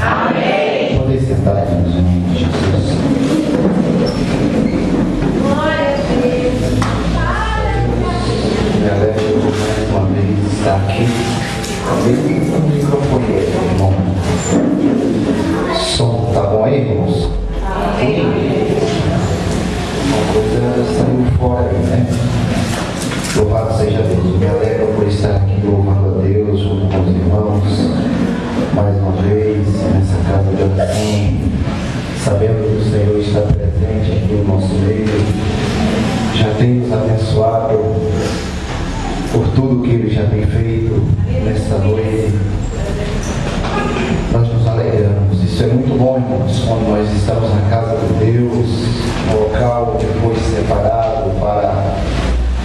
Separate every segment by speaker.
Speaker 1: Amém. Podem sentar aqui no nome de Jesus.
Speaker 2: Glória a Deus.
Speaker 1: Me alegro mais uma vez estar aqui. O microfone, irmão. O som tá bom aí, irmãos? Amém. Uma coisa saiu fora aí, né? Louvado seja Deus. Me alegro por estar aqui louvando a Deus junto com os irmãos. Mais uma vez, nessa casa de oração, sabendo que o Senhor está presente aqui no nosso meio, já tem nos abençoado por tudo que Ele já tem feito nesta noite. Nós nos alegramos. Isso é muito bom, irmãos, quando nós estamos na casa de Deus, no local que foi separado para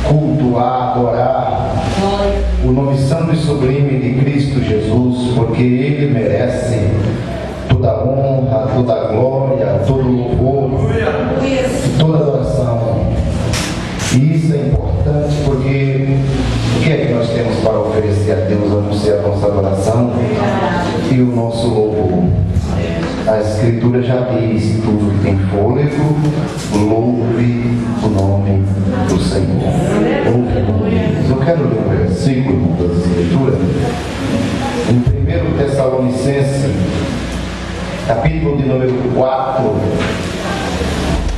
Speaker 1: cultuar, adorar o nome santo e sublime de Cristo Jesus, porque Ele merece toda a honra, toda a glória, todo o louvor, toda a adoração. E isso é importante porque o que é que nós temos para oferecer a Deus, a não ser a nossa adoração e o nosso louvor? A Escritura já diz: tudo que tem fôlego, louve o nome do Senhor. Louve o nome de Deus. Eu quero ler um versículo da Escritura em 1 Tessalonicenses, capítulo de número 4,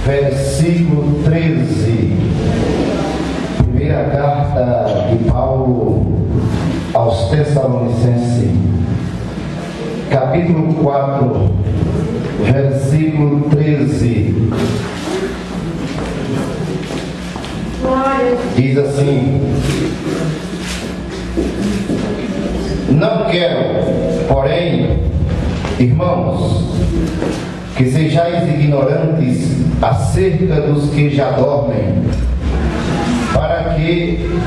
Speaker 1: versículo 13. Primeira carta de Paulo aos Tessalonicenses, capítulo 4, versículo 13. Diz assim: não quero, porém, irmãos, que sejais ignorantes acerca dos que já dormem, para que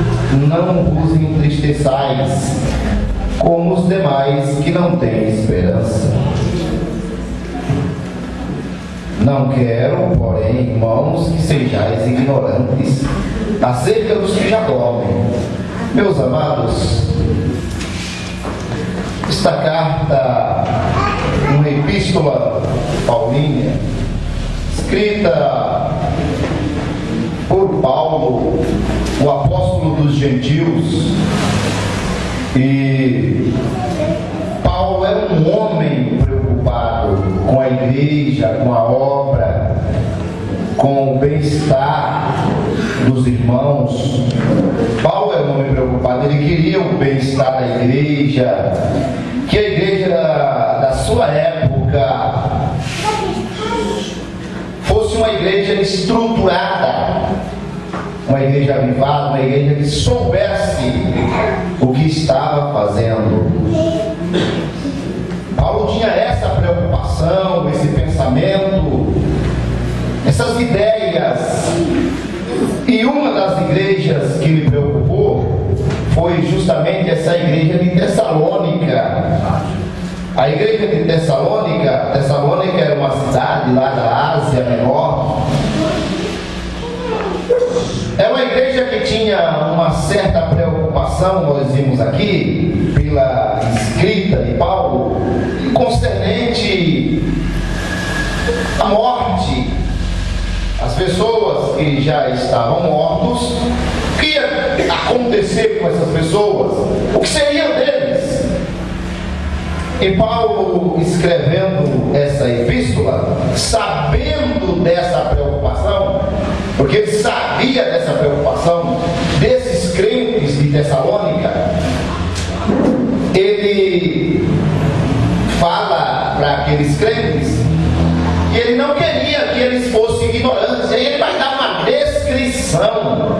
Speaker 1: não vos entristeçais como os demais que não têm esperança. Não quero, porém, irmãos, que sejais ignorantes acerca dos que já dormem. Meus amados, esta carta, uma epístola paulina, escrita por Paulo, o apóstolo dos gentios. E Paulo é um homem preocupado com a igreja, com a obra, com o bem-estar dos irmãos. Paulo é um homem preocupado, ele queria o bem-estar da igreja, que a igreja da sua época fosse uma igreja estruturada, uma igreja avivada, uma igreja que soubesse o que estava fazendo. Paulo tinha essa preocupação, esse pensamento, essas ideias. E uma das igrejas que me preocupou foi justamente essa igreja de Tessalônica. A igreja de Tessalônica era uma cidade lá da Ásia Menor. É uma igreja que tinha uma certa preocupação, nós vimos aqui, pela escrita de Paulo, concernente à morte. As pessoas que já estavam mortos, o que ia acontecer com essas pessoas? O que seria deles? E Paulo, escrevendo essa epístola, sabendo dessa preocupação, porque ele sabia dessa preocupação desses crentes de Tessalônica, ele fala para aqueles crentes que ele não queria que eles fossem ignorantes. E aí ele vai dar uma descrição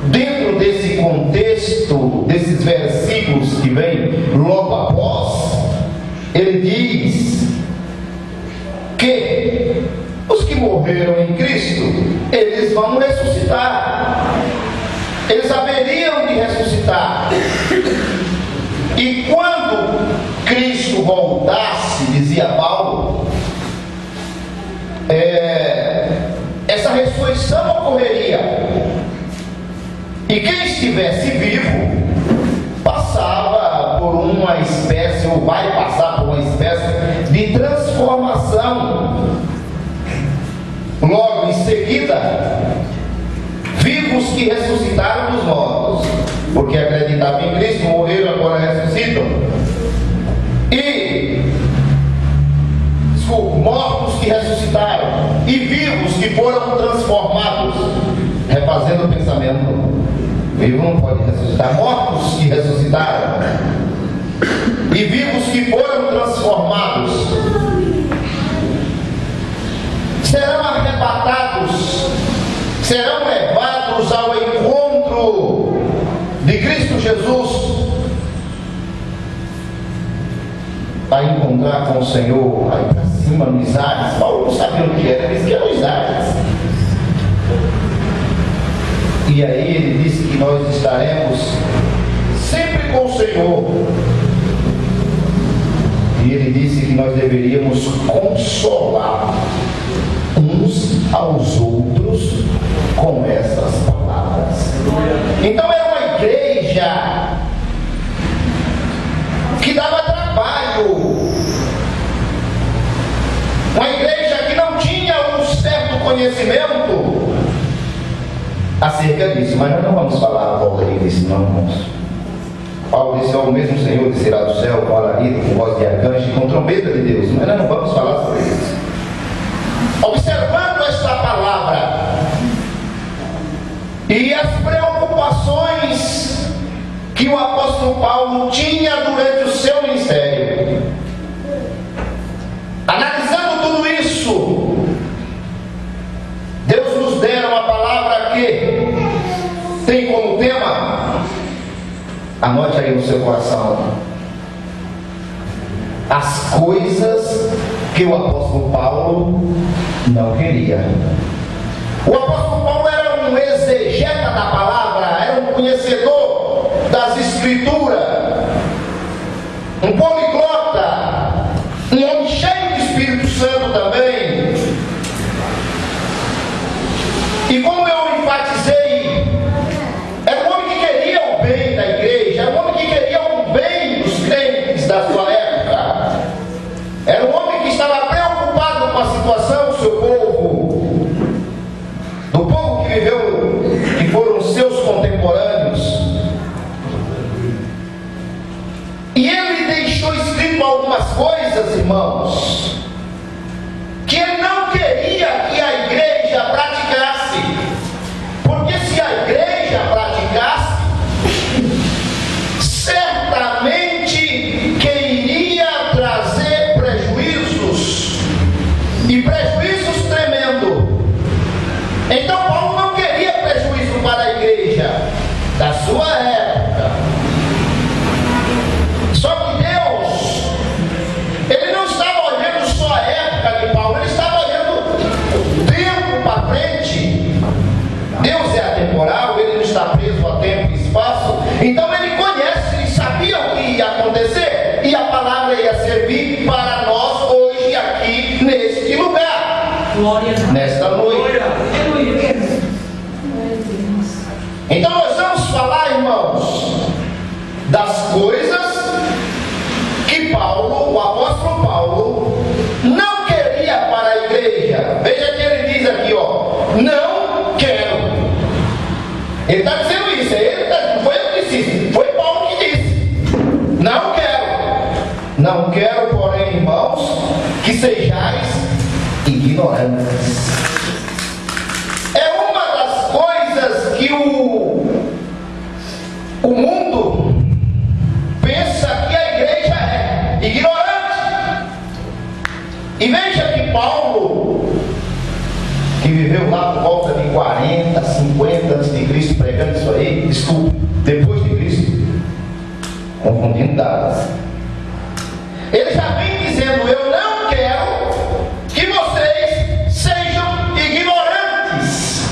Speaker 1: dentro desse contexto, desses versículos que vem logo após. Ele diz que os que morreram em Cristo, eles vão ressuscitar. Eles haveriam de ressuscitar. E quando Cristo voltasse, dizia Paulo, essa ressurreição ocorreria. E quem estivesse vivo passava por uma espécie, ou vai passar por uma espécie de transformação. Logo em seguida, vivos que ressuscitaram dos mortos, porque acreditavam em Cristo, morreram, agora ressuscitam. Mortos que ressuscitaram e vivos que foram transformados. Refazendo o pensamento, vivo não pode ressuscitar. Mortos que ressuscitaram e vivos que foram transformados serão arrebatados, serão levados ao encontro de Cristo Jesus, a encontrar com o Senhor, aí para cima, nos ares. Paulo não sabia o que era, ele disse que eram os ares. E aí ele disse que nós estaremos sempre com o Senhor. E ele disse que nós deveríamos consolar uns aos outros com essas palavras. Então era uma igreja que dava trabalho, uma igreja que não tinha um certo conhecimento acerca disso. Mas nós não vamos falar a volta disso, não, irmãos. Paulo disse: o mesmo Senhor descerá do céu com alarido, com voz de arcanjo e com trombeta de Deus. Mas nós não vamos falar sobre isso. Observando esta palavra e as preocupações que o apóstolo Paulo tinha durante o seu ministério, analisando tudo isso, Deus nos deu uma palavra que tem como tema, anote aí no seu coração, as coisas que o apóstolo Paulo não queria. O apóstolo Paulo era um exegeta da palavra, era um conhecedor das escrituras, um poliglota, um homem cheio de Espírito Santo também. E como eu enfatizei, era um homem que queria o bem da igreja, era um homem que queria o bem dos crentes da sua época, era um homem que estava preocupado com a situação do seu povo, do povo que viveu, que foram seus contemporâneos. E ele deixou escrito algumas coisas, irmãos, que ele não queria que a igreja praticasse, porque se a igreja praticasse, certamente que iria trazer prejuízos, e prejuízos tremendos. Então Paulo não queria prejuízo para a igreja da sua época. Só que Deus, ele não estava olhando só a época de Paulo, ele estava olhando o tempo para frente. Deus é atemporal, ele não está preso a tempo e espaço. Então ele conhece, ele sabia o que ia acontecer, e a palavra ia servir para nós hoje aqui neste lugar, nesta noite. Então nós vamos falar, irmãos, das coisas que Paulo, o apóstolo Paulo, não queria para a igreja. Veja que ele diz aqui, não quero. Ele está dizendo isso, não foi eu que disse, foi Paulo que disse. Não quero. Não quero, porém, irmãos, que sejais ignorantes. É uma das coisas que o mundo pensa que a igreja é ignorante. E veja que Paulo, que viveu lá por volta de 40, 50 antes de Cristo, pregando isso aí, desculpe, depois de Cristo, confundindo datas, ele já vem dizendo: eu não quero que vocês sejam ignorantes.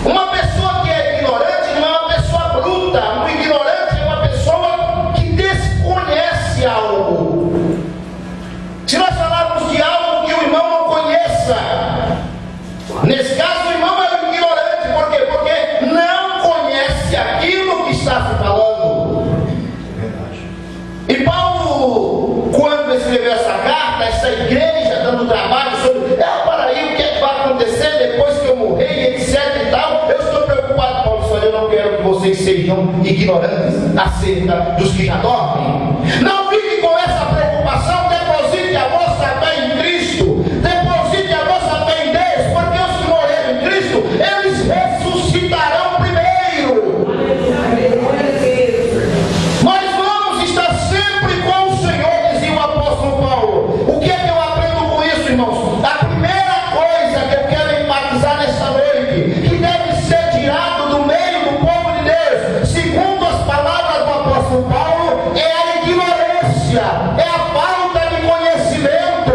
Speaker 1: Uma pessoa que é ignorante não é uma pessoa bruta. Um ignorante é uma pessoa que desconhece algo. Se nós falarmos de algo que o irmão não conheça, nesse caso o irmão é um ignorante. Por quê? Porque não conhece aquilo que está se falando. vocês sejam ignorantes acerca dos que já dormem. Não fiquem com essa preocupação, deposite a vossa fé em Cristo, deposite a vossa fé em Deus, porque os que morreram em Cristo, eles ressuscitarão primeiro. Nós vamos estar sempre com o Senhor, dizia o apóstolo Paulo. O que é que eu aprendo com isso, irmãos? A primeira coisa que eu quero enfatizar nesta noite, que deve ser tirado do meio do povo de Deus, segundo as palavras do apóstolo Paulo, é a ignorância, é a falta de conhecimento.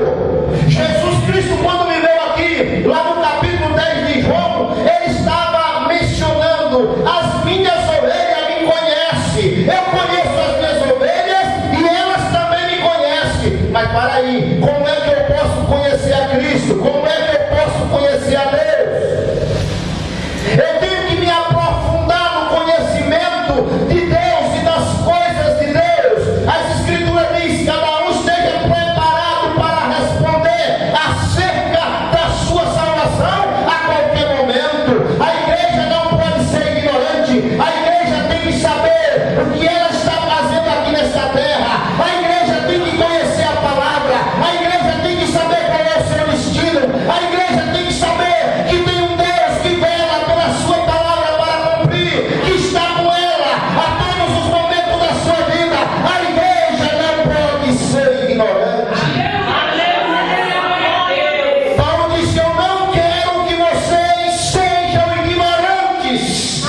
Speaker 1: Jesus Cristo, quando viveu aqui, lá no capítulo 10 de João, ele estava mencionando: as minhas ovelhas me conhecem, eu conheço as minhas ovelhas e elas também me conhecem. Mas para aí, como é que eu posso conhecer a Cristo? Como é que eu posso conhecer a Deus? Eu tenho que me aprofundar no conhecimento de Deus e das coisas de Deus. As Escrituras dizem: cada um esteja preparado para responder acerca da sua salvação a qualquer momento. A igreja não pode ser ignorante. A igreja tem que saber o que ela está fazendo aqui nessa terra. A igreja tem que conhecer a palavra. A igreja tem que saber qual é o seu destino. A igreja tem que saber que tem um Deus que vela pela sua palavra para cumprir, que está com ela a todos os momentos da sua vida. A igreja não pode ser ignorante. Paulo disse: eu não quero que vocês sejam ignorantes.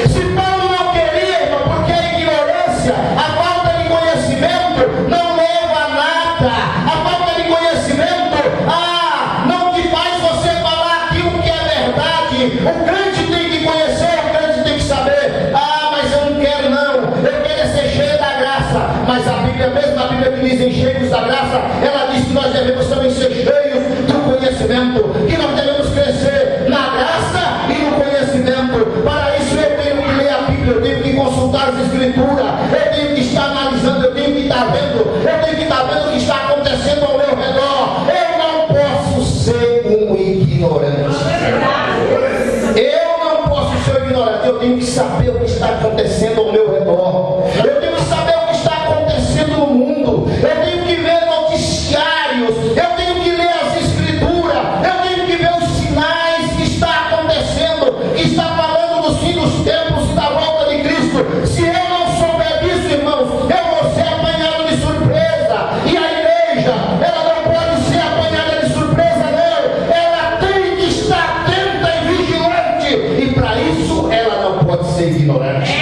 Speaker 1: Se Paulo não queria, irmão, porque a ignorância, a falta de conhecimento não leva a nada. A falta de conhecimento não te faz você falar aquilo que é verdade. O crente tem que conhecer, o crente tem que saber. Mas eu não quero não, eu quero ser cheio da graça. Mas a Bíblia, mesmo a Bíblia que dizem cheios da graça, ela diz que nós devemos também ser cheios do conhecimento, que nós devemos crescer na graça e no conhecimento. Para isso eu tenho que ler a Bíblia, eu tenho que consultar as Escrituras, eu tenho que estar analisando, eu tenho que estar vendo, eu tenho que estar vendo o que está acontecendo ao meu redor. Eu não posso ser um ignorante. Eu não posso ser um ignorante. Eu tenho que saber o que está acontecendo ao meu redor. Eu tenho que saber o que está acontecendo no mundo. Eu tenho que ver noticiários. Eu tenho que ler as Escrituras. Eu tenho que ver os sinais que está acontecendo, que está falando dos fim dos tempos e da volta de Cristo. Se eu não souber disso, irmãos, eu vou ser apanhado de surpresa. E a igreja, ela não pode ser apanhada de surpresa, não. Ela tem que estar atenta e vigilante. E para isso, ela não pode ser ignorante.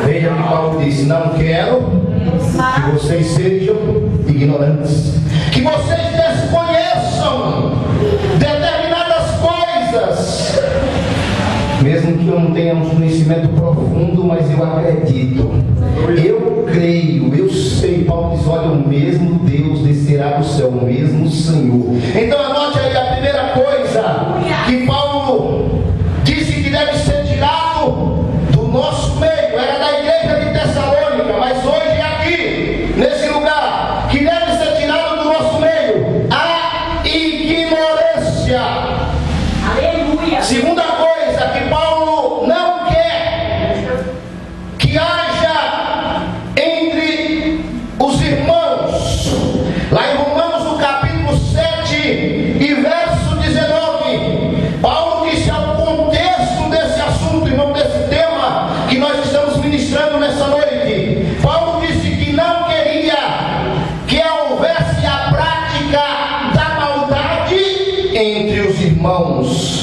Speaker 1: Veja que Paulo disse: não quero que vocês sejam ignorantes, que vocês desconheçam determinadas coisas. Mesmo que eu não tenha um conhecimento profundo, mas eu acredito, eu creio, eu sei. Paulo diz: olha, o mesmo Deus descerá do céu, o mesmo Senhor. Então anote aí a primeira coisa que Paulo disse que deve ser tirado do nosso meio. Era da igreja de Tessalônica, mas hoje é aqui, nesse lugar, que deve ser tirado do nosso meio: a ignorância.
Speaker 2: Aleluia.
Speaker 1: Segunda coisa que Paulo não quer que haja entre os irmãos, lá em Romanos no capítulo 7 e verso 19, Paulo disse ao contexto desse assunto, irmão, desse tema que nós estamos ministrando nessa noite. Paulo disse que não queria que houvesse a prática da maldade entre os irmãos.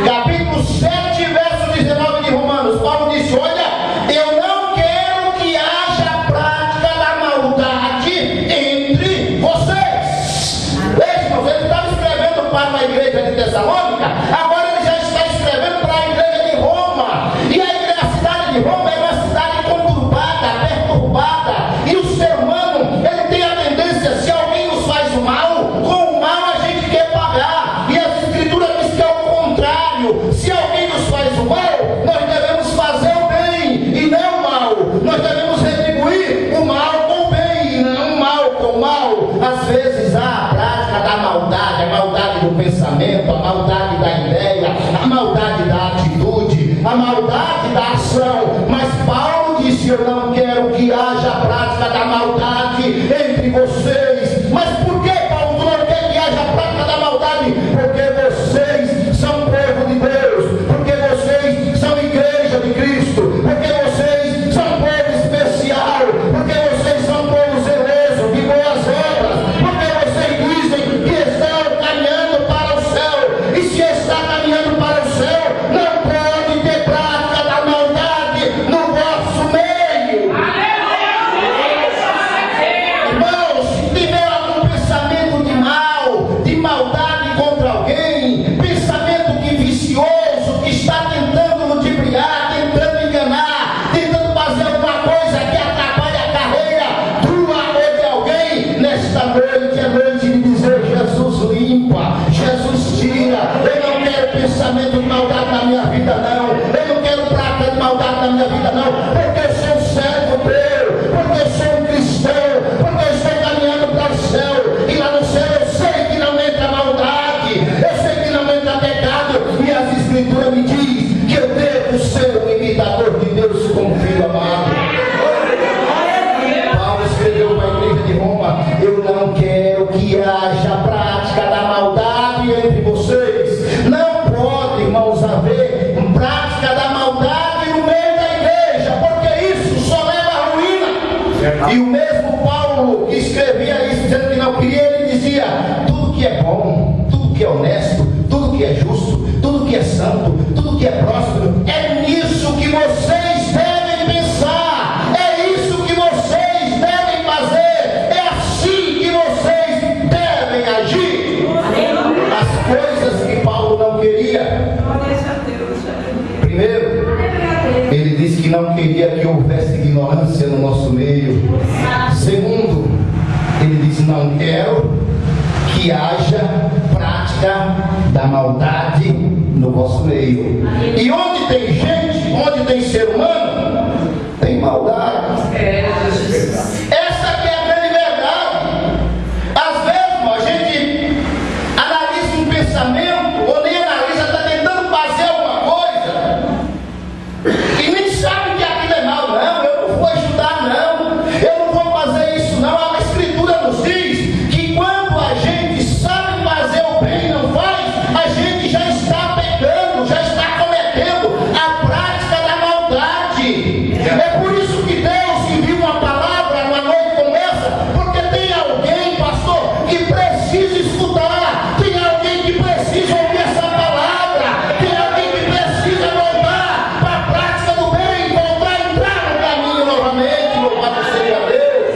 Speaker 1: Capítulo 7, verso 19 de Romanos, Paulo disse: olha, eu não quero que haja prática da maldade entre vocês. Veja, irmãos, ele estava escrevendo para uma igreja de Tessalônica, agora ele já está escrevendo para a igreja de Roma. E a cidade de Roma é uma cidade conturbada, perturbada, e o ser humano, ele tem a tendência, se alguém nos faz o mal, com o mal a gente quer pagar. E as Escrituras dizem que é o contrário: se alguém nos faz o mal, nós devemos fazer o bem e não o mal. Nós devemos retribuir o mal com o bem e não o mal com o mal. Às vezes há a prática da maldade, a maldade do pensamento, a maldade da ideia, a maldade da atitude, a maldade da ação. entre vocês. Mas por que, Paulo, não quer que haja prática da maldade? Porque vocês são povo de Deus, porque vocês são igreja de Cristo, porque vocês são povo especial, porque vocês são povo zeloso de boas obras, porque vocês dizem que estão caminhando para o céu, e se está caminhando para o céu, não pode ter prática da maldade no vosso meio. Irmãos, se tiver algum pensamento de mal, de maldade contra alguém, pensamento que vicioso, que está tentando ludibriar, tentando enganar, tentando fazer alguma coisa que atrapalhe a carreira tua ou de alguém, nesta noite é noite de dizer: Jesus limpa, Jesus tira. Eu não quero pensamento de maldade na minha vida, não. Eu não quero prática de maldade na minha vida, não, porque eu sou um servo teu, porque eu sou um cristão, porque eu estou caminhando para o céu, e lá no céu eu sei que não entra maldade, eu sei que não entra pecado, e as escrituras me diz que eu devo ser um imitador de Deus como filho amado. Paulo escreveu para a igreja de Roma: eu não quero que haja prática da maldade entre vocês. Não pode, irmãos, haver prática da maldade no meio da igreja, porque isso só leva à ruína. E o mesmo Paulo que escrevia isso, dizendo que não queria, ele dizia: tudo que é bom, tudo que é honesto, tudo que é justo, tudo que é santo, tudo que é próspero, é nisso que vocês devem pensar, é isso que vocês devem fazer, é assim que vocês devem agir. As coisas que Paulo não queria: primeiro, ele disse que não queria que houvesse ignorância no nosso meio. Segundo, ele disse: não quero que haja prática da maldade no vosso meio. E onde tem gente, onde tem ser humano, tem maldade. Essa que é a grande verdade. Às vezes a gente analisa um pensamento, ou nem analisa, está tentando fazer alguma coisa e nem sabe que aquilo é mal. Não, eu não vou ajudar, não, eu não vou fazer isso, não. A escritura nos diz que quando a gente sabe fazer o bem e não faz, a gente já está pecando, já está cometendo a prática da maldade. É por isso que Deus envia uma palavra numa noite como essa, porque tem alguém, pastor, que precisa escutar, tem alguém que precisa ouvir essa palavra, tem alguém que precisa voltar para a prática do bem, voltar a entrar no caminho novamente. Louvado seja Deus.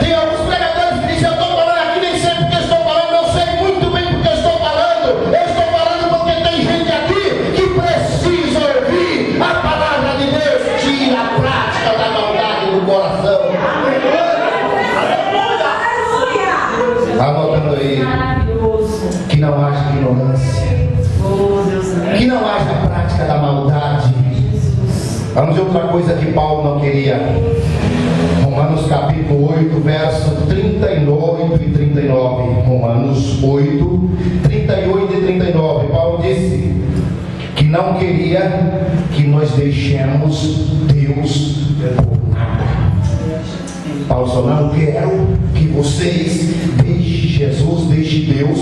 Speaker 1: Tem alguns pregadores que dizem: eu estou falando aqui, nem sei porque estou falando, não sei muito bem porque estou falando, eu estou falando porque tem gente aqui que precisa ouvir a palavra de Deus. Tira a prática da maldade do coração. Está anotando aí: que não haja ignorância, que não haja prática da maldade. Vamos ver outra coisa que Paulo não queria. Romanos capítulo 8, verso 38 e 39. Romanos 8, 38 e 39. Paulo disse que não queria que nós deixemos Deus por nada. Paulo só: não quero que vocês deixem Jesus, deixem Deus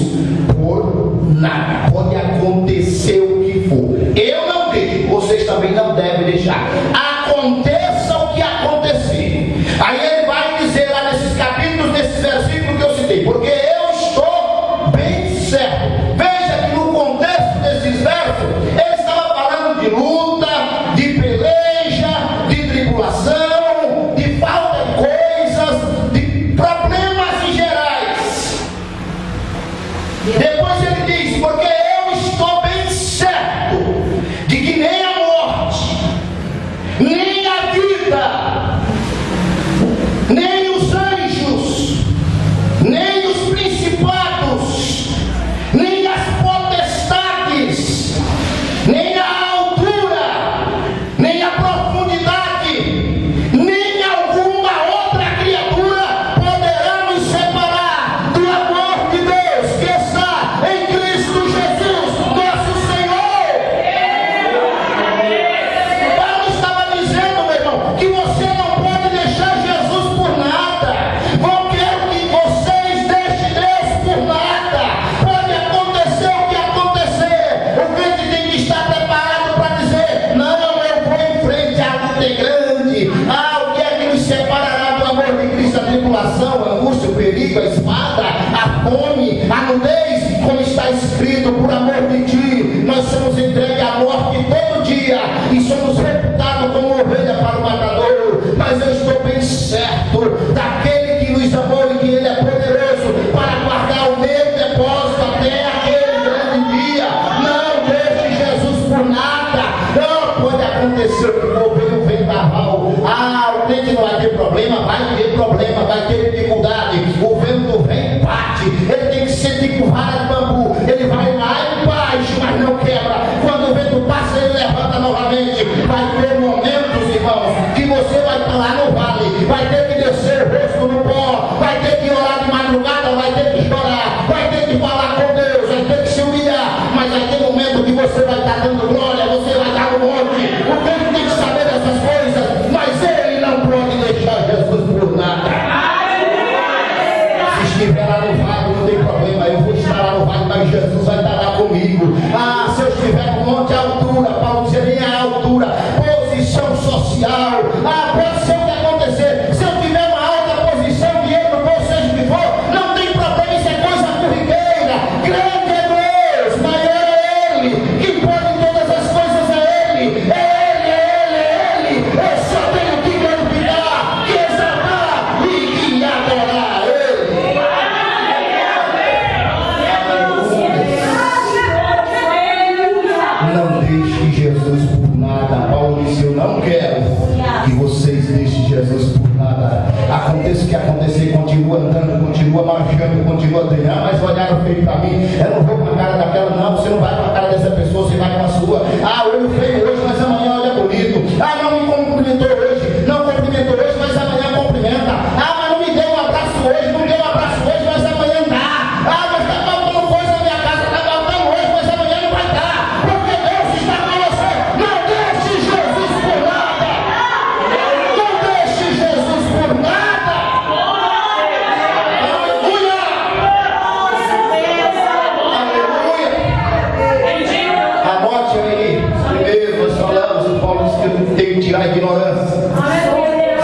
Speaker 1: por nada. Pode acontecer o que for, eu não deixo, vocês também não devem deixar. Aconteça o que acontecer. Aí ele vai dizer lá nesses capítulos, nesses versículos que eu citei: porque eu estou bem certo. Veja que no contexto desses versos, ele estava falando de luta, de peleja, de tribulação, de falta de coisas, de problemas em gerais. Depois ele diz: porque eu estou bem certo de que nem a morte, a tribulação, a angústia, o perigo, a espada, a fome, a nudez, como está escrito, por amor de ti, nós somos entregues à morte todo dia e somos reputados como ovelha para o matador. Mas eu estou bem certo daquele que nos amou e que ele é poderoso para guardar o meu depósito até aquele grande dia. Não deixe Jesus por nada. Não pode acontecer que o vendaval. O crente não vai ter problema, vai ter problema, vai ter dificuldade. O vento vem e bate. Ele tem que ser tipo vara de bambu. Ele vai lá embaixo, mas não quebra. Quando o vento passa, ele levanta novamente. Vai ter momentos, irmãos, que você vai estar lá no vale, vai ter que descer o rosto no pó, vai ter que orar de madrugada, vai ter que chorar, vai ter que falar com Deus, vai ter que se humilhar, mas vai ter momento que você vai estar dando glória, você vai estar no monte. O crente tem que saber dessas coisas, mas ele não pode deixar Jesus por nada. Se estiver lá no vale, não tem problema, eu vou estar lá no vale, mas Jesus vai estar lá comigo. Se eu estiver no monte, a altura, Paulo dizia, nem a altura, posição social, pode ser o que acontecer. Se eu tiver uma alta posição, dinheiro, ou seja o que for, não tem problema, isso é coisa corriqueira. Grande é Deus, mas é Ele que pode todas as coisas, é Ele. Eu só tenho que glorificar, que exaltar e que adorar Ele. Não deixe Jesus por nada. Paulo disse, eu não quero que vocês deixem Jesus por nada. Aconteça o que acontecer, continua andando, continua marchando, continua treinando, mas olharam feio para mim, eu não vou com a cara daquela, não, você não vai com a cara dessa pessoa, você vai com a sua. Olho feio hoje, mas amanhã olha bonito. Não me cumprimentou hoje, não cumprimentou hoje, mas amanhã cumprimenta. Mas não me deu um abraço hoje, não deu um abraço hoje, mas amanhã dá. Mas tá faltando coisa na minha casa, tá faltando hoje, mas amanhã não vai dar, porque Deus está com você. Não deixe Jesus por nada. Não deixe Jesus por nada. Aleluia. Anote aí. Primeiro, nós falamos, o Paulo disse que tem que tirar a ignorância.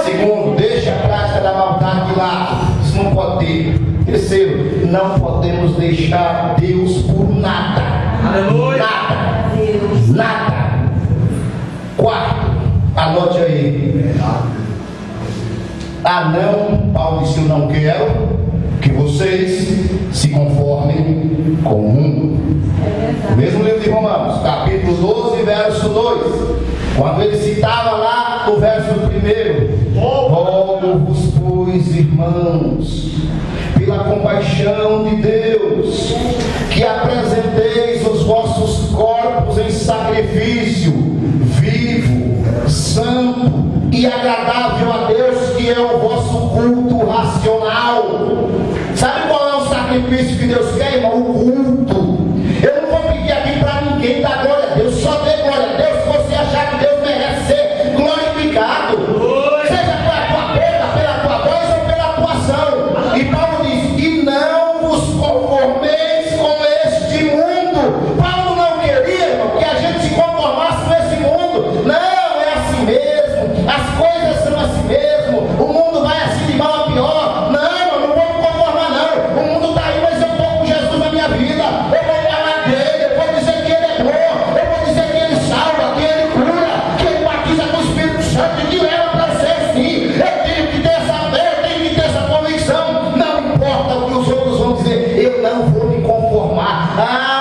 Speaker 1: Segundo, deixa a prática da maldade de lado. Isso não pode ter. Terceiro, não podemos deixar Deus por nada. Nada. Quarto, anote aí. Não, Paulo disse, eu não quero que vocês se conformem com o mundo. O mesmo livro de Romanos, capítulo 12, verso 2, quando ele citava lá o verso 1, rogo-vos, pois, irmãos, pela compaixão de Deus, que apresenteis os vossos corpos em sacrifício vivo, santo e agradável a Deus, que é o vosso culto racional. Sabe qual é o sacrifício que Deus quer, irmão? O culto. Eu não vou pedir aqui para ninguém dar glória a Deus, só dê glória a Deus se você achar que Deus merece ser glorificado, seja pela tua boca, pela tua voz ou pela tua ação. E Paulo diz, e não vos conformeis com este mundo. Paulo não queria, irmão, que a gente se conformasse com esse mundo. Não, é assim mesmo, as coisas são assim mesmo, o mundo vai assim de mal a pior. Não, eu não vou me conformar não, o mundo está aí, mas eu estou com Jesus na minha vida. Eu vou falar dele, eu vou dizer que ele é bom, eu vou dizer que ele salva, que ele cura, que ele batiza com o Espírito Santo e que leva para ser assim. Eu tenho que ter essa fé, eu tenho que ter essa convicção. Não importa o que os outros vão dizer, eu não vou me conformar.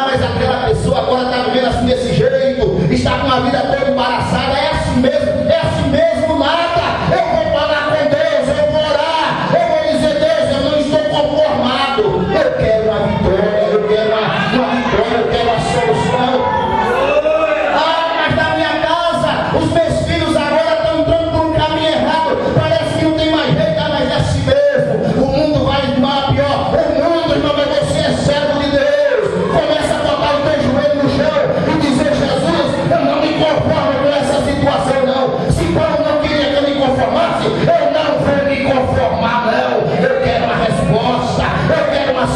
Speaker 1: Mas aquela pessoa agora está vivendo assim desse jeito, está com a vida toda embaraçada, é assim mesmo, nada. Eu vou falar com Deus, eu vou orar, eu vou dizer, Deus, eu não estou conformado, eu quero uma vitória, eu quero uma solução. Mas na minha casa, os meus filhos agora estão entrando por um caminho errado, parece que não tem mais jeito, mas é assim mesmo, o mundo vai de mal a pior. O mundo, irmão, mas você é servo de Deus. Começa a botar o teu joelho no chão e dizer, Jesus, eu não me conformo com essa situação não. Se Paulo não queria que eu me conformasse, eu não vou me conformar não. Eu quero uma resposta, eu quero uma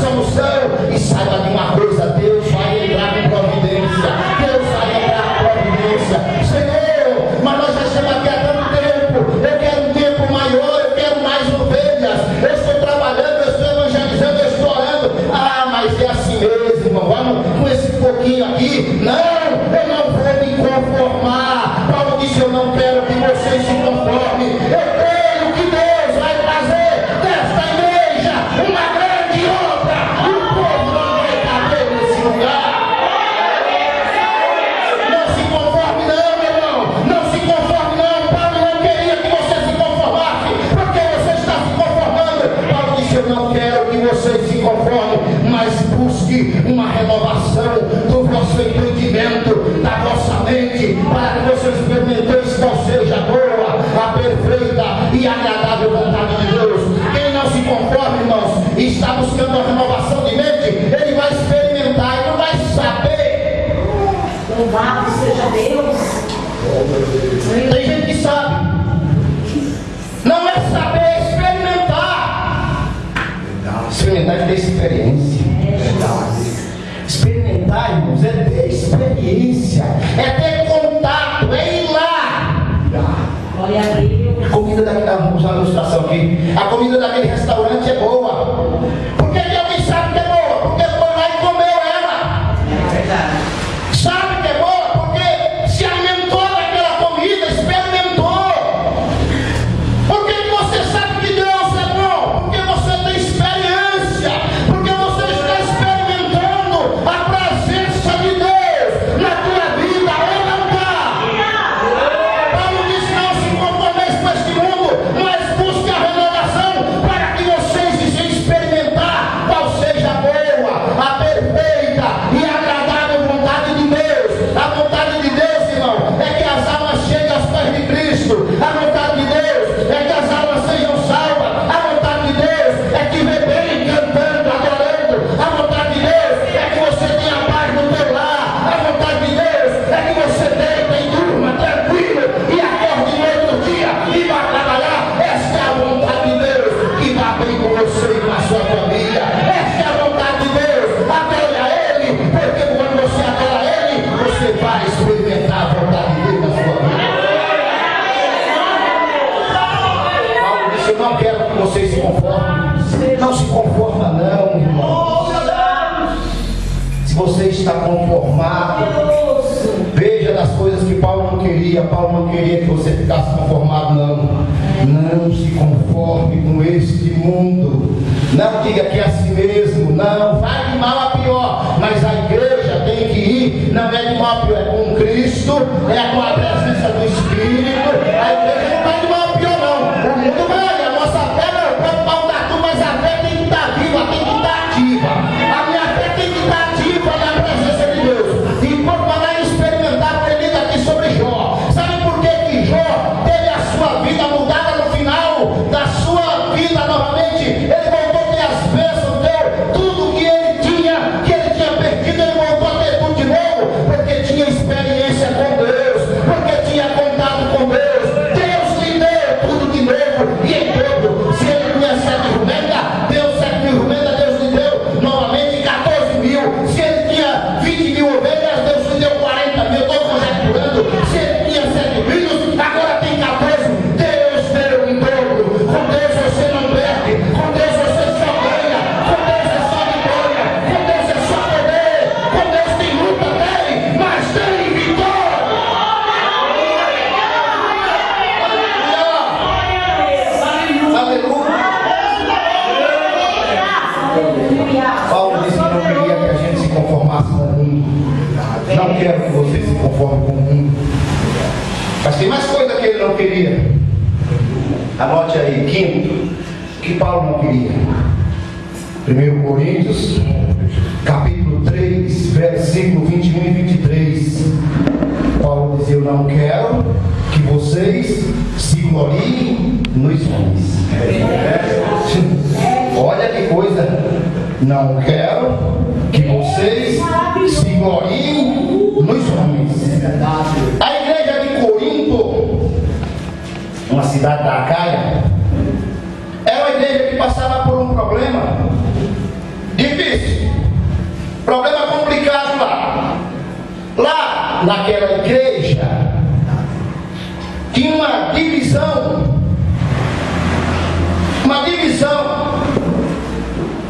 Speaker 1: não quero que vocês se conformem, mas busque uma renovação do vosso entendimento, da vossa mente, para que vocês experimenteis qual seja a boa, a perfeita e agradável vontade de Deus. Quem não se conforma, irmãos, e está buscando a renovação de mente, ele vai experimentar e não vai saber.
Speaker 2: Louvado seja Deus.
Speaker 1: Tem gente que sabe. Não é saber, é experimentar. Experimentar é ter experiência. Experimentar, irmãos, é ter experiência, é ter contato, é ir lá.
Speaker 2: Glória a Deus.
Speaker 1: A comida daquela, usando a ilustração aqui, a comida daquele restaurante é boa. Por que alguém sabe que é boa? Porque foi lá e comeu ela.
Speaker 2: É verdade.
Speaker 1: Sabe que é boa porque se alimentou daquela comida, experimentou. Por que você sabe que Deus é bom? Porque você tem experiência. Porque você está experimentando a presença de Deus na tua vida. Ou não está? Paulo disse: não se conformeis com este mundo, mas busque a renovação para que vocês se experimentar qual seja a boa, a perfeita e agradável vontade de Deus. A vontade de Deus, irmão, é que as almas cheguem aos pés de Cristo. A vontade de Deus é que as almas sejam salvas. A vontade de Deus é que vê bem cantando, adorando. A vontade de Deus é que você tenha paz no teu lar. A vontade de Deus é que você deita e durma tranquilo e acorde no outro dia e vá trabalhar. Esta é a vontade de Deus, que vá bem com você e com a sua família. Esta é a vontade de Deus. Adore a Ele, porque quando você adora a Ele, você vai experimentar a vontade de Deus na sua vida. Paulo disse: eu não quero que vocês se conformem. Não se conforma não, irmão. Se você está conformado, veja das coisas que Paulo não queria. Paulo não queria que você ficasse conformado, não. Não se conforme com este mundo. Não diga que é a si mesmo. Não, vai de mal a pior. Mas a igreja tem que ir. Não é de mal a pior, é com Cristo, é com a presença do Espírito. A igreja não vai de mal a pior, não. O mundo vai, a nossa fé não pode pautar tudo, mas a fé tem que estar viva, tem que estar ativa. A minha fé tem que estar ativa na presença de Deus. E por falar em experimentar, eu li aqui sobre Jó. Sabe por que Jó teve a sua vida mudada no final da sua vida novamente? Ele voltou a ter as bênçãos, deu tudo que ele tinha perdido, ele voltou a ter tudo de novo, porque tinha experiência com Deus, porque tinha contato com Deus. Deus lhe deu tudo de novo e em todo. Se ele tinha 7 rumendas, deu 7.000 rumendas, Deus lhe deu novamente 14.000. Se ele tinha 20.000 ovelhas, Deus lhe deu 40.000. Estou conjecturando. Se ele tinha 7 filhos, agora tem 14. Deus deu em dobro. Com Deus você não perde, com Deus você só ganha, com Deus é só vitória, com Deus é só poder, com Deus tem luta, tem, mas tem vitória. Aleluia. Paulo disse que não queria que a gente se conformasse com o mundo. Não quero que você se conforme com o mundo. Mas tem mais coisa que ele não queria. Anote aí, quinto, que Paulo não queria. 1 Coríntios, capítulo 3, versículo 21 e 23. Paulo dizia: eu não quero que vocês se gloriem nos homens. Olha que coisa. Não quero que vocês se gloriem nos homens. A igreja de Corinto, uma cidade da Acaia, era uma igreja que passava por um problema difícil, problema complicado lá. Lá naquela igreja tinha uma divisão,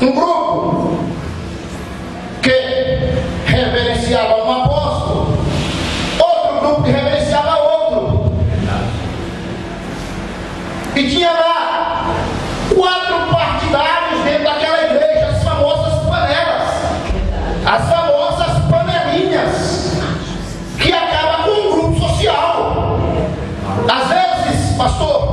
Speaker 1: um grupo que reverenciava um apóstolo, outro grupo que reverenciava outro, e tinha lá 4 partidários dentro daquela igreja, as famosas panelas, as famosas panelinhas, que acaba com um grupo social. Às vezes, pastor,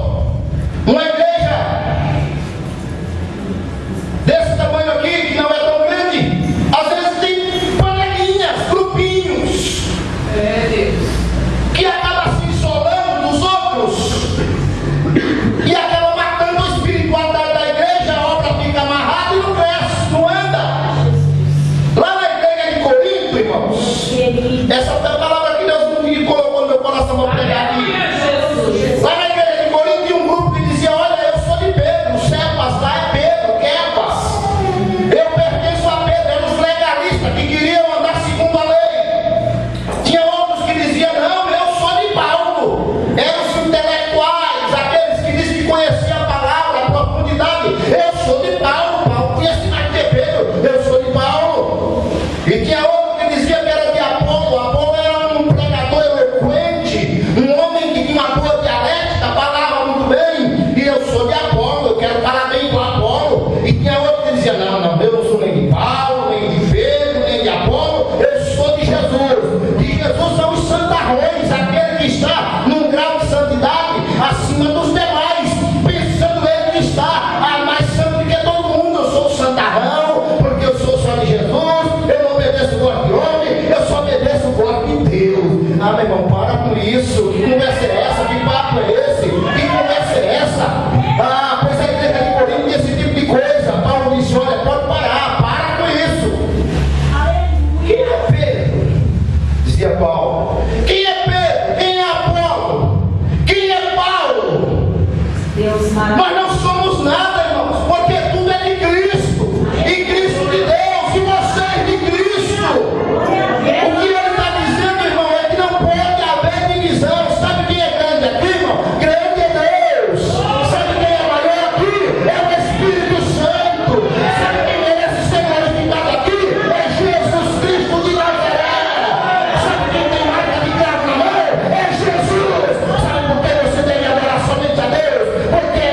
Speaker 1: de Paulo. Paulo tinha sinais de Pedro. Eu sou de Paulo. E tinha outro que dizia que era de Apolo. Apolo era um pregador eloquente, um homem que tinha uma boa dialética, falava muito bem. E eu sou de Apolo, eu quero falar bem com Apolo. E tinha outro que dizia, não, eu não sou nem de Paulo, nem de Pedro, nem de Apolo, eu sou de Jesus. E Jesus são os santarrões, aquele que está num grau de santidade acima dos demais, pensando ele que está mais santo que todo mundo. Eu sou o santarrão, porque eu sou só de Jesus, eu não obedeço o voz de homem, eu só obedeço o voz de Deus. Ah, meu irmão, para com isso. Que conversa é essa? Que papo é esse? Que conversa é essa? Ah, pois a igreja de Corinto tem esse tipo de coisa. Paulo disse, olha, pode parar, para com isso. Quem é Pedro? Dizia Paulo. Quem é Pedro? Quem é Apolo? Quem é Paulo?
Speaker 2: Deus
Speaker 1: Nós não somos nada, irmãos, porque tudo é de Cristo. E Cristo de Deus, e vocês de Cristo. O que ele está dizendo, irmão, é que não pode haver divisão. Sabe quem é grande aqui, irmão? Grande é Deus. Sabe quem é maior aqui? É o Espírito Santo. Sabe quem merece ser glorificado aqui? É Jesus Cristo de Nazaré. Sabe quem tem marca de cravo na mão? É Jesus. Sabe por que você deve adorar somente a Deus? Porque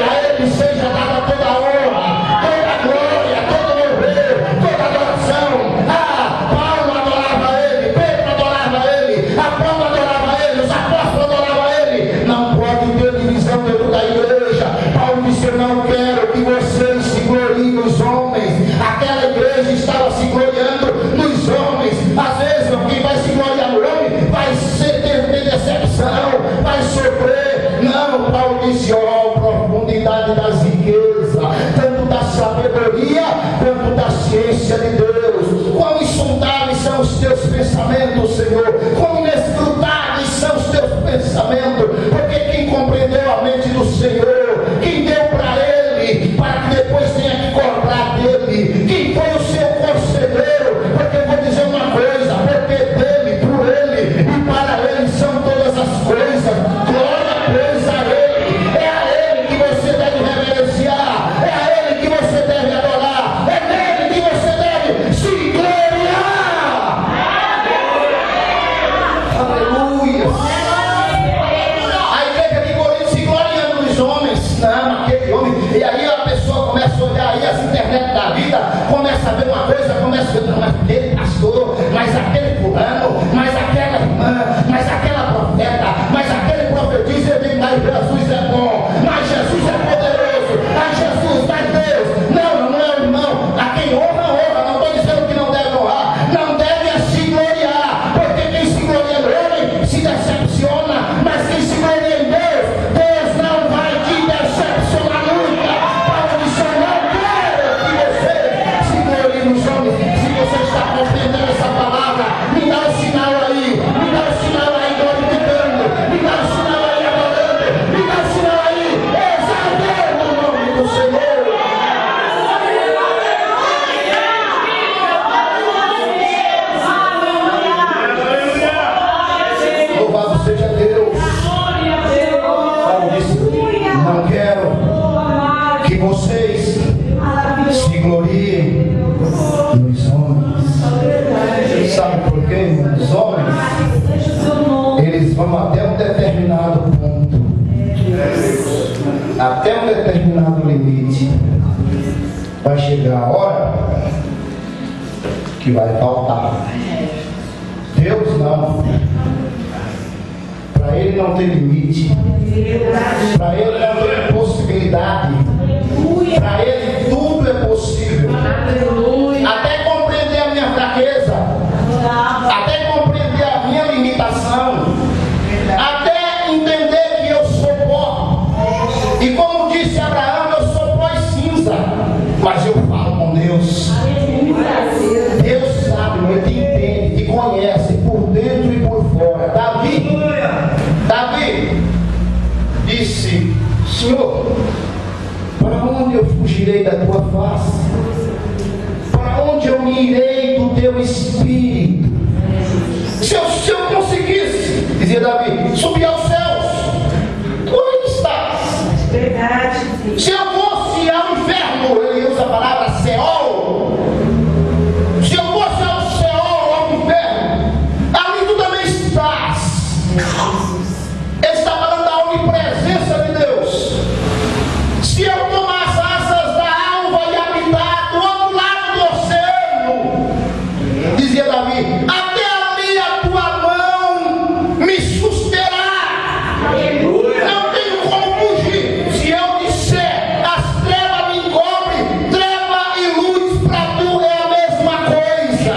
Speaker 1: a Ele seja dada toda a honra, toda a glória, todo o louvor, toda a adoração. Ah, Paulo adorava Ele, Pedro adorava Ele, Apolo adorava Ele, os apóstolos adoravam Ele. Não pode ter divisão dentro da igreja. Paulo disse, eu não quero que vocês se gloriem nos homens. Aquela igreja estava se gloriando nos homens. Às vezes, quem vai se gloriar no homem vai ter decepção, vai sofrer. Não, Paulo disse, profundidade das riquezas, tanto da sabedoria quanto da ciência de Deus. Quão insondáveis são os teus pensamentos, Senhor. Quão inescrutáveis são os teus pensamentos. Porque quem compreendeu a mente do Senhor, quem deu para Ele, para que depois tenha que cobrar dele, quem foi o seu conselheiro? Porque eu vou dizer uma coisa, porque dele, por Ele e para Ele são todas as coisas. Glória, pois, a Ele. É a Ele que você deve reverenciar, é a Ele que você deve adorar, é nele que você deve se gloriar. Aleluia. A igreja de Corinto se gloriando nos homens. Não, aquele homem. E aí a pessoa começa a olhar aí as internet da vida, começa a ver uma coisa, começa a ver, não, mas aquele pastor, mas aquele fulano, mas aquela irmã, mas aquela profeta, mas aquele profetiza. Eu digo, mas Jesus é bom, mas Jesus é poderoso, mas Jesus, mas Deus. Não é o irmão. A quem honra, honra. Não estou dizendo que não deve honrar, não deve se gloriar, porque quem se gloria no homem se decepciona, mas quem se gloria em Deus, Deus não vai te decepcionar nunca. Paulo disse, eu não quero que você se glorie nos homens. Se você está compreendendo essa palavra, me dá um sinal aí, glorificando, me dá um sinal aí adorando, me dá um sinal aí exaltando o nome do Senhor. Louvado seja Deus. Paulo disse, não quero que vocês se gloriem nos homens. Sabe por quê? Os homens, eles vão até um determinado ponto, até um determinado limite. Vai chegar a hora que vai faltar. Deus não. Para Ele não tem limite. Para Ele não tem possibilidade. Para Ele tudo é possível. Até compreender a minha fraqueza, até compreender a minha limitação, até entender que eu sou pó. E como disse Abraão, eu sou pó e cinza, mas eu falo com Deus. Deus sabe, Ele te entende, te conhece por dentro e por fora. Davi disse, Senhor, para onde eu fugirei da tua face? Para onde eu me irei do teu espírito? Se eu conseguisse, dizia Davi, subir aos céus, tu onde estás?
Speaker 2: Verdade.
Speaker 1: Se eu fosse ao inferno, ele usa a palavra Seol. Se eu fosse ao Seol, ao inferno, ali tu também estás. Ele está falando da onipresença de Deus. Se eu tomar as asas da alva e habitar do outro lado do oceano, dizia Davi, até ali a tua mão me susterá. Não tenho como fugir. Se eu disser, as trevas me encobrem, treva e luz para tu é a mesma coisa.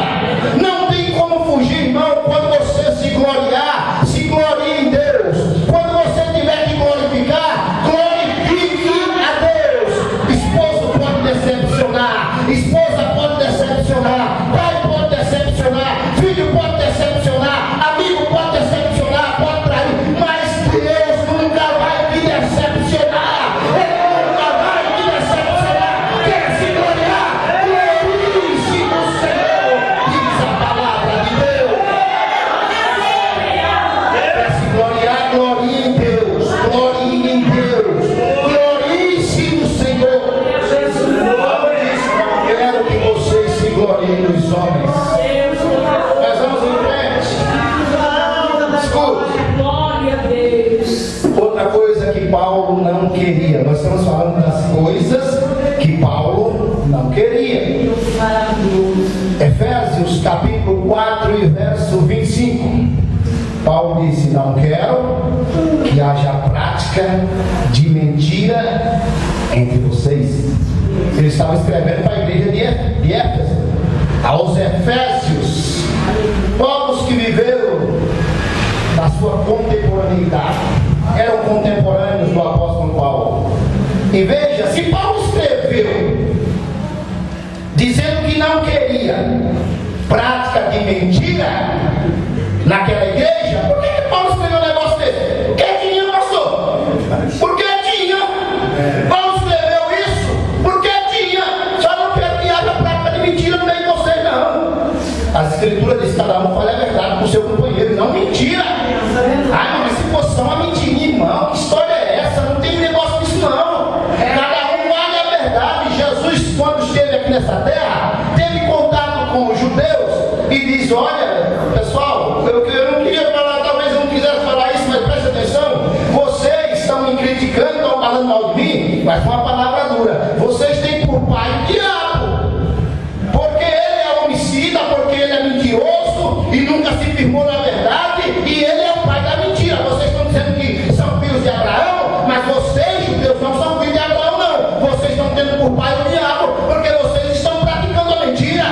Speaker 1: Não tem como fugir, irmão. Quando você se gloriar, se glorie em Deus. Quando você tiver que glorificar, glorifique a Deus. Esposo pode decepcionar, esposa pode decepcionar, pai pode decepcionar, filho pode decepcionar, amigo pode decepcionar, pode trair, mas Deus nunca vai te decepcionar. Ele nunca vai te decepcionar. Quer se gloriar? Glorifique no Senhor, diz a palavra de Deus. Quer se gloriar? Glorie em Deus. Glorie em Deus. Glorie-se no Senhor. Eu quero que vocês se gloriem nos homens. Nós vamos em frente. Escute.
Speaker 2: Glória a Deus.
Speaker 1: Outra coisa que Paulo não queria. Nós estamos falando das coisas que Paulo não queria.
Speaker 2: Maravilhoso.
Speaker 1: Efésios capítulo 4 e verso 25. Paulo disse, não quero que haja prática de mentira entre vocês. Ele estava escrevendo para a igreja de Éfeso, aos Efésios, povos que viveram na sua contemporaneidade, eram contemporâneos do apóstolo Paulo. E veja, se Paulo escreveu dizendo que não queria prática de mentira naquela igreja, por que Paulo escreveu um negócio desse? Porque tinha, pastor. Porque tinha. Paulo escreveu isso porque tinha. Só não quero que haja prática de mentira no meio de vocês, não. As escrituras dizem que cada um fala a verdade com o seu companheiro, não mentira. Ai, mas se fosse só uma mentirinha, irmão, que história é essa? Não tem negócio disso, não. Cada um fala a verdade. Jesus, quando esteve aqui nessa terra, teve contato com os judeus e diz, olha, pessoal, eu não queria falar, talvez eu não quisesse falar isso, mas preste atenção, vocês estão me criticando, estão falando mal de mim, mas com uma palavra dura, vocês têm por pai o diabo, porque ele é homicida, porque ele é mentiroso e nunca se firmou na verdade, e ele é o pai da mentira. Vocês estão dizendo que são filhos de Abraão, mas vocês, judeus, não são filhos de Abraão, não. Vocês estão tendo por pai o diabo, porque vocês estão praticando a mentira.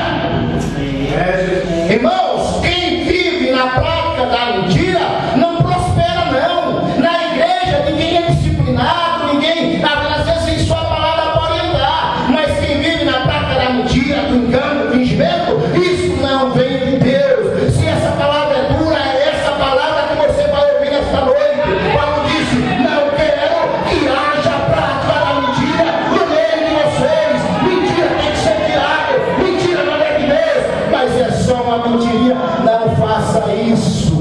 Speaker 1: Irmãos, quem vive na prática da mentira não prospera, não. Na igreja ninguém é disciplinado, ninguém, às vezes em sua palavra pode entrar, mas quem vive na prática da mentira, do engano, do fingimento, isso não vem de Deus. Se essa palavra é dura, é essa palavra que você vai ouvir nesta noite. Paulo disse, não quero que haja prática da mentira no meio de vocês. Mentira tem que ser tirada, mentira não é de Deus, mas é só uma mentirinha. Não faça isso.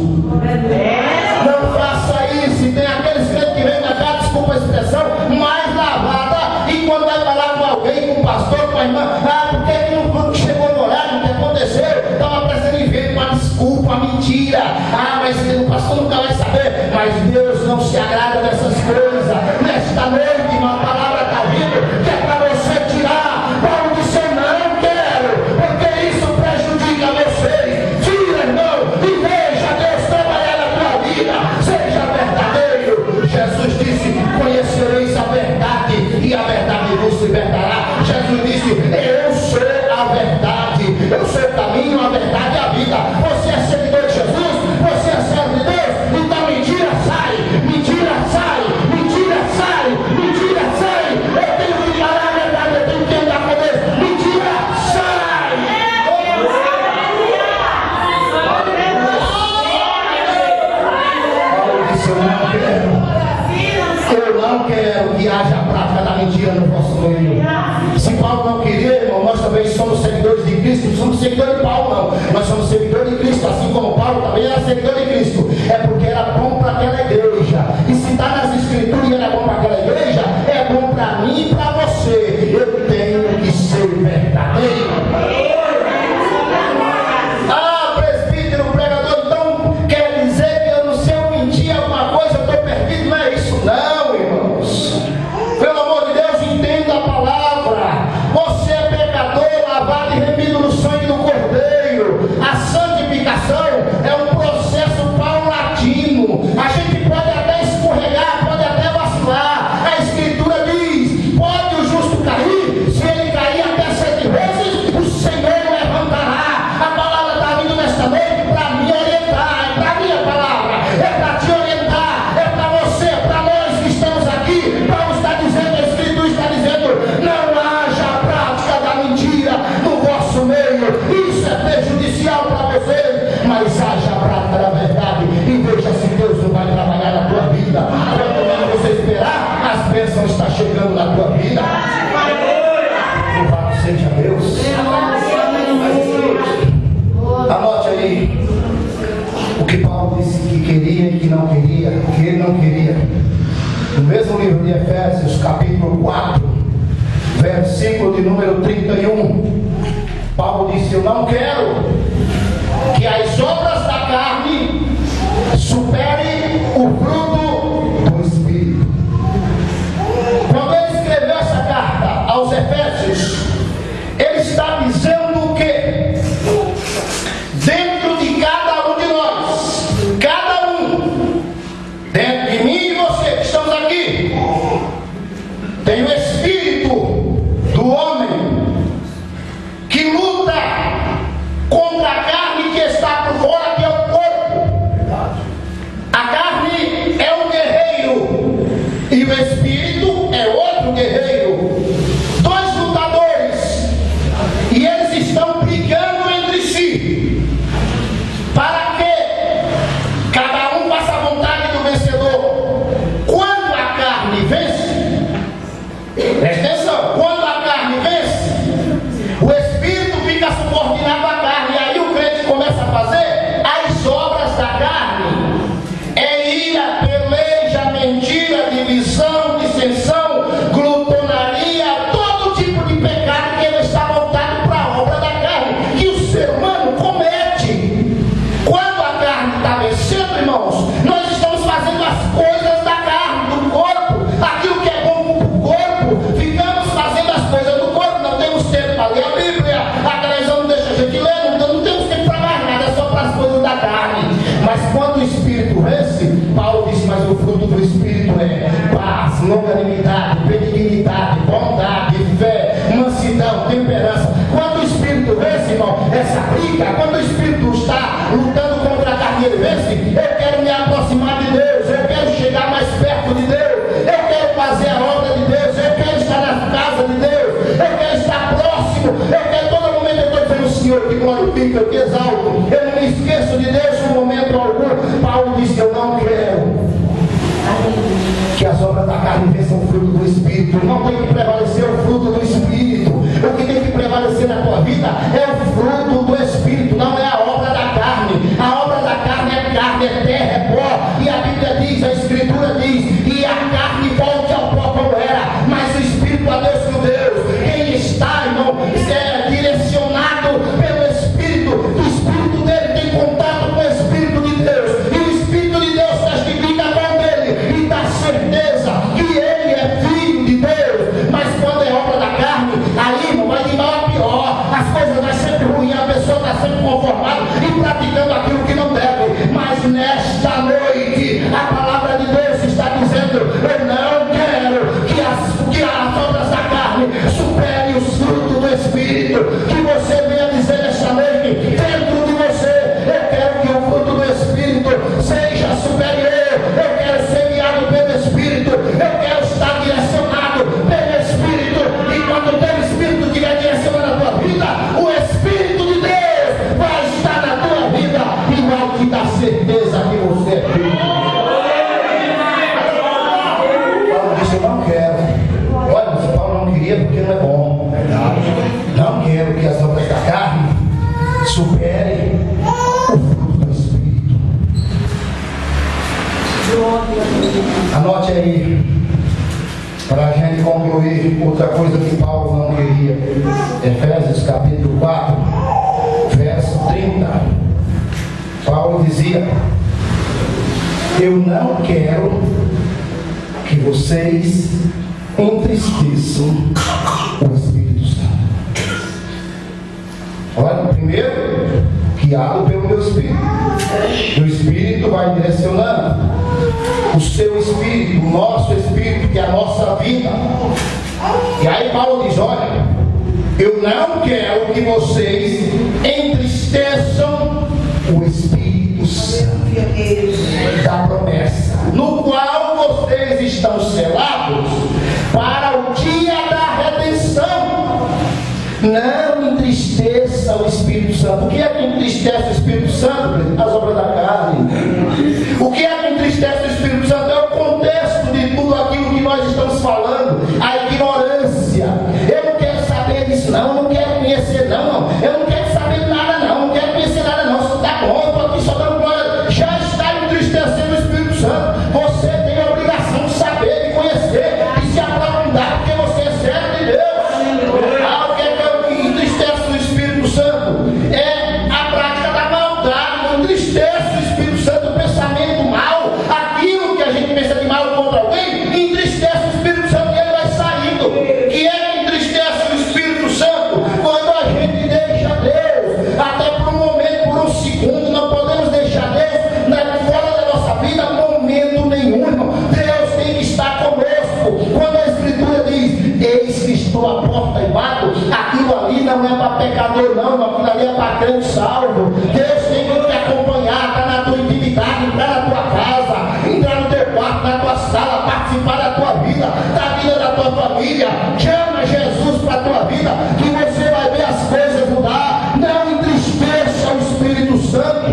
Speaker 1: Não faça isso. E tem aqueles crentes que vêm na casa, desculpa a expressão, mais lavada, e quando vai falar com alguém, com o pastor, com a irmã, por que que não chegou no horário, o que aconteceu? Estava prestando evento, uma desculpa, uma mentira. Mas o pastor nunca vai saber. Mas Deus não se agrada dessas coisas. Nesta noite, uma palavra está vindo, que é para você tirar. Paulo disse, não quero, porque isso prejudica vocês. Tira, irmão, e veja Deus trabalhar na tua vida. Seja verdadeiro. Jesus disse, conhecereis a verdade, e a verdade vos libertará. Jesus disse, eu sou a verdade, eu sou o caminho, a verdade e a vida. Você é seguidor de Jesus, você é servo de Deus, então mentira sai, mentira sai, mentira sai, mentira sai. Eu tenho que falar a verdade, eu tenho que andar com Deus. Mentira sai. Paulo disse, eu não quero que haja a prática da mentira no vosso meio. Se Paulo não queria, irmão, nós também somos seguidores de Cristo. Não somos seguidores de Paulo, não. Nós somos seguidores de Cristo, assim como Paulo também era seguidor de Cristo. É porque era bom para aquela igreja. E se está nas escrituras e era bom para aquela igreja, é bom para mim e para você. Eu tenho eu não quero que as obras da carne superem o fruto do Espírito. Quando ele escreveu essa carta aos Efésios, ele está dizendo o quê? Dentro de cada um de nós, cada um, dentro de mim e você que estamos aqui, tem o espírito do homem que luta contra a carne que está por fora, que é o corpo. A carne é um guerreiro e o espírito é outro guerreiro. Dois lutadores, e eles estão brigando entre si, para que cada um faça a vontade do vencedor. Quando a carne vence, presta atenção, quando a carne vence, o espírito fica subordinado à carne, e aí o crente começa a fazer as obras da carne: é ira, peleja, mentira, divisão, dissensão, glutonaria, todo tipo de pecado que ele está voltado para a obra da carne, que o ser humano comete. Quando a carne está vencendo, irmãos, nós estamos fazendo as coisas da carne, do corpo, aquilo que é bom para o corpo, ficamos fazendo as coisas do corpo, não temos tempo para ler a Bíblia, a televisão não deixa a gente ler, não temos tempo para mais nada, é só para as coisas da carne. Mas quando o Espírito vence, Paulo diz: mas o fruto do Espírito é paz, longanimidade, benignidade, bondade, fé, mansidão, temperança. Quando o Espírito vence, irmão, essa briga, quando o Espírito está lutando contra a carne, ele vence. Eu quero me aproximar de Deus, eu quero chegar mais perto de Deus, eu quero fazer a obra de Deus, eu quero estar na casa de Deus, eu quero estar próximo, eu quero todo momento. Eu estou dizendo: Senhor, que glorifica, eu te exalto, eu não me esqueço de Deus em momento algum. Paulo diz: eu não quero que as obras da carne vençam o fruto do Espírito. Não tem que prevalecer o fruto do Espírito. O que tem que prevalecer na tua vida é o fruto do Espírito, não é a obra da carne. A obra da carne, é terra, é pó. E a Bíblia diz, a Escritura diz: e a carne volte ao pó como era, mas o Espírito a Deus que o Deus. Quem está, irmão, é direcionado pelo Espírito. O Espírito dele tem contato com o Espírito de Deus, e o Espírito de Deus testifica com ele e dá certeza que ele é filho de Deus. Mas quando é obra da carne, aí, irmão, vai de mal a pior. As coisas vão sempre ruins, a pessoa está sempre conformada e praticando aquilo que não deve. Mas nesta noite, a palavra de Deus está dizendo: eu não quero que as obras da carne superem os frutos do Espírito. Que você venha dizer nesta noite, dentro de você: eu quero que o fruto do Espírito seja superior. Eu quero ser guiado pelo Espírito, eu quero estar direcionado pelo Espírito. E quando o teu Espírito estiver direcionando a tua vida, o Espírito de Deus vai estar na tua vida e vai te dar certeza que você é filho. Paulo disse: eu não quero. Olha, mas Paulo não queria porque não é bom. Não quero que as obras da carne superem o fruto do Espírito. Anote aí, para a gente concluir, outra coisa que Paulo não queria. Efésios capítulo 4, verso 30. Paulo dizia: eu não quero que vocês entristeçam o Espírito Santo. Olha, primeiro, guiado pelo meu Espírito. O Espírito vai direcionando o seu Espírito, o nosso Espírito, que é a nossa vida. E aí Paulo diz: olha, eu não quero que vocês entristeçam o Espírito Santo da promessa, no qual vocês estão selados para o dia da redenção. Não entristeça o Espírito Santo. O que é que entristece o Espírito Santo? As obras da carne. O que é que entristece o Espírito Santo? É o contexto de tudo aquilo que nós estamos falando. A ignorância. Eu não quero saber disso não, eu não quero conhecer não, eu não quero saber nada não, não quero conhecer nada não. Isso está bom, eu estou aqui só dando glória. Já está entristecendo o Espírito Santo. Você tem a obrigação de saber, de conhecer e se aprofundar, porque você é servo de Deus. Ah, o que é que entristece o Espírito Santo?
Speaker 3: não é para pecador não, aquilo ali é para crente salvo. Deus tem que te acompanhar, está na tua intimidade, entrar na tua casa, entrar no teu quarto, na tua sala, participar da tua vida, da vida da tua família. Chama Jesus para a tua vida, que você vai ver as coisas mudar. Não entristeça o Espírito Santo.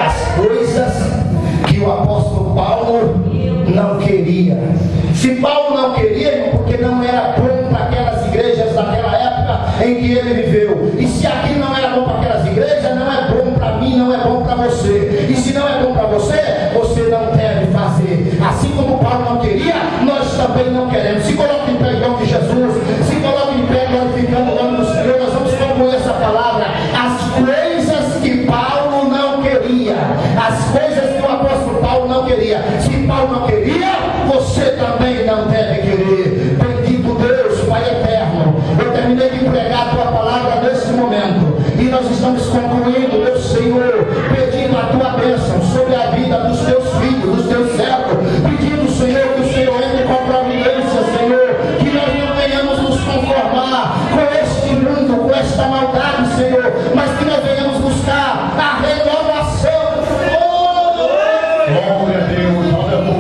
Speaker 3: As coisas que o apóstolo Paulo não queria. Se Paulo não queria, porque não era bom para aquelas igrejas daquela época em que ele viveu.